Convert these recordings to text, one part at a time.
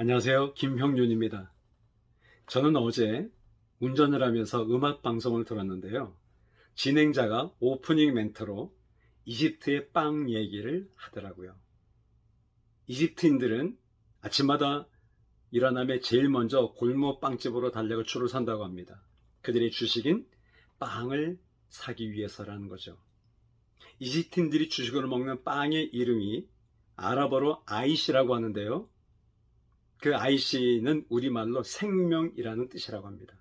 안녕하세요. 김형윤입니다. 저는 어제 운전을 하면서 음악 방송을 들었는데요. 진행자가 오프닝 멘트로 이집트의 빵 얘기를 하더라고요. 이집트인들은 아침마다 일어나며 제일 먼저 골목 빵집으로 달려가 줄을 선다고 합니다. 그들의 주식인 빵을 사기 위해서라는 거죠. 이집트인들이 주식으로 먹는 빵의 이름이 아랍어로 아이시라고 하는데요. 그 아이씨는 우리말로 생명이라는 뜻이라고 합니다.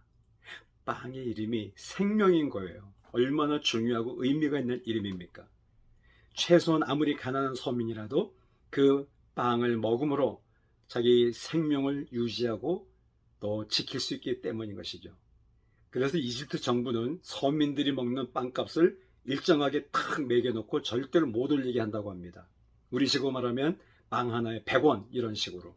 빵의 이름이 생명인 거예요. 얼마나 중요하고 의미가 있는 이름입니까? 최소한 아무리 가난한 서민이라도 그 빵을 먹음으로 자기 생명을 유지하고 또 지킬 수 있기 때문인 것이죠. 그래서 이집트 정부는 서민들이 먹는 빵값을 일정하게 탁 매겨놓고 절대로 못 올리게 한다고 합니다. 우리식으로 말하면 빵 하나에 100원 이런 식으로.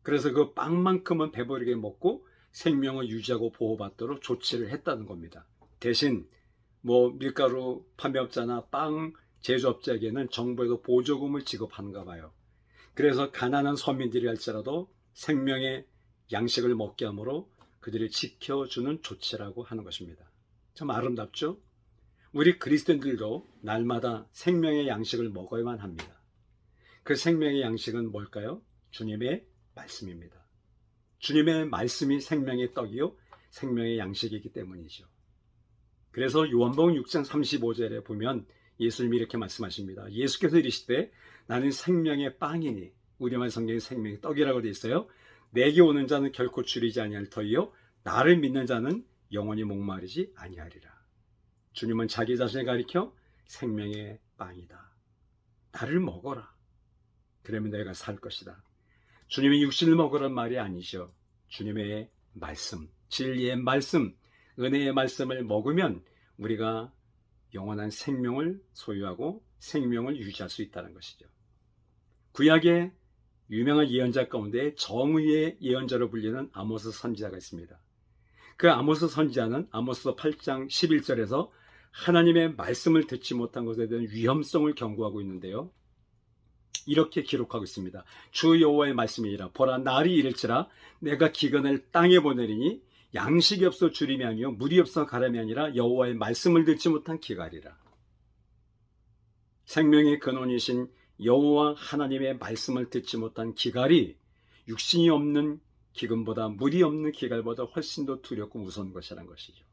그래서 그 빵만큼은 배부르게 먹고 생명을 유지하고 보호받도록 조치를 했다는 겁니다. 대신 밀가루 판매업자나 빵 제조업자에게는 정부에서 보조금을 지급하는가 봐요. 그래서 가난한 서민들이 할지라도 생명의 양식을 먹게 하므로 그들이 지켜주는 조치라고 하는 것입니다. 참 아름답죠? 우리 그리스도인들도 날마다 생명의 양식을 먹어야만 합니다. 그 생명의 양식은 뭘까요? 주님의 말씀입니다. 주님의 말씀이 생명의 떡이요 생명의 양식이기 때문이죠. 그래서 요한복음 6장 35절에 보면 예수님이 이렇게 말씀하십니다. 예수께서 이르시되 나는 생명의 빵이니, 우리말 성경에 생명의 떡이라고 되어 있어요. 내게 오는 자는 결코 줄이지 아니할 터이요 나를 믿는 자는 영원히 목마르지 아니하리라. 주님은 자기 자신을 가리켜 생명의 빵이다. 나를 먹어라. 그러면 내가 살 것이다. 주님의 육신을 먹으란 말이 아니죠. 주님의 말씀, 진리의 말씀, 은혜의 말씀을 먹으면 우리가 영원한 생명을 소유하고 생명을 유지할 수 있다는 것이죠. 구약의 유명한 예언자 가운데 정의의 예언자로 불리는 아모스 선지자가 있습니다. 그 아모스 선지자는 아모스 8장 11절에서 하나님의 말씀을 듣지 못한 것에 대한 위험성을 경고하고 있는데요. 이렇게 기록하고 있습니다. 주 여호와의 말씀이니라. 보라, 날이 이를지라 내가 기근을 땅에 보내리니 양식이 없어 주림이 아니요 물이 없어 가람이 아니라 여호와의 말씀을 듣지 못한 기갈이라. 생명의 근원이신 여호와 하나님의 말씀을 듣지 못한 기갈이 육신이 없는 기근보다 물이 없는 기갈보다 훨씬 더 두렵고 무서운 것이라는 것이죠.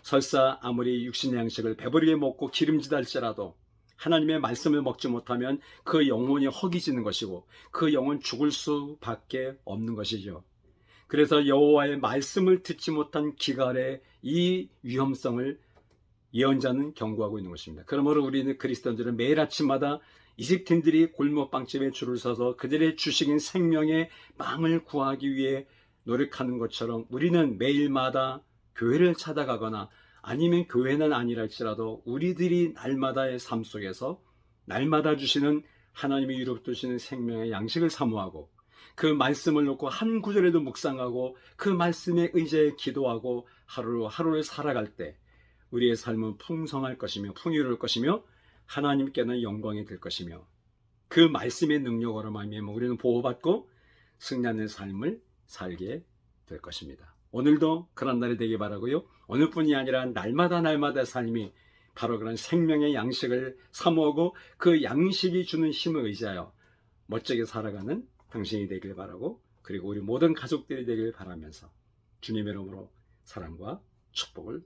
설사 아무리 육신의 양식을 배부르게 먹고 기름지다 할지라도 하나님의 말씀을 먹지 못하면 그 영혼이 허기지는 것이고 그 영혼 죽을 수밖에 없는 것이죠. 그래서 여호와의 말씀을 듣지 못한 기갈의 이 위험성을 예언자는 경고하고 있는 것입니다. 그러므로 우리는 그리스도인들은 매일 아침마다 이집트인들이 골목빵집에 줄을 서서 그들의 주식인 생명의 빵을 구하기 위해 노력하는 것처럼 우리는 매일마다 교회를 찾아가거나 아니면 교회는 아니라 할지라도 우리들이 날마다의 삶 속에서 날마다 주시는 하나님이 유롭 두시는 생명의 양식을 사모하고 그 말씀을 놓고 한 구절에도 묵상하고 그 말씀에 의지해 기도하고 하루를 살아갈 때 우리의 삶은 풍성할 것이며 풍요로울 것이며 하나님께는 영광이 될 것이며 그 말씀의 능력으로 말미암아 우리는 보호받고 승리하는 삶을 살게 될 것입니다. 오늘도 그런 날이 되기 바라고요. 오늘뿐이 아니라 날마다의 삶이 바로 그런 생명의 양식을 사모하고 그 양식이 주는 힘을 의지하여 멋지게 살아가는 당신이 되길 바라고, 그리고 우리 모든 가족들이 되길 바라면서 주님의 이름으로 사랑과 축복을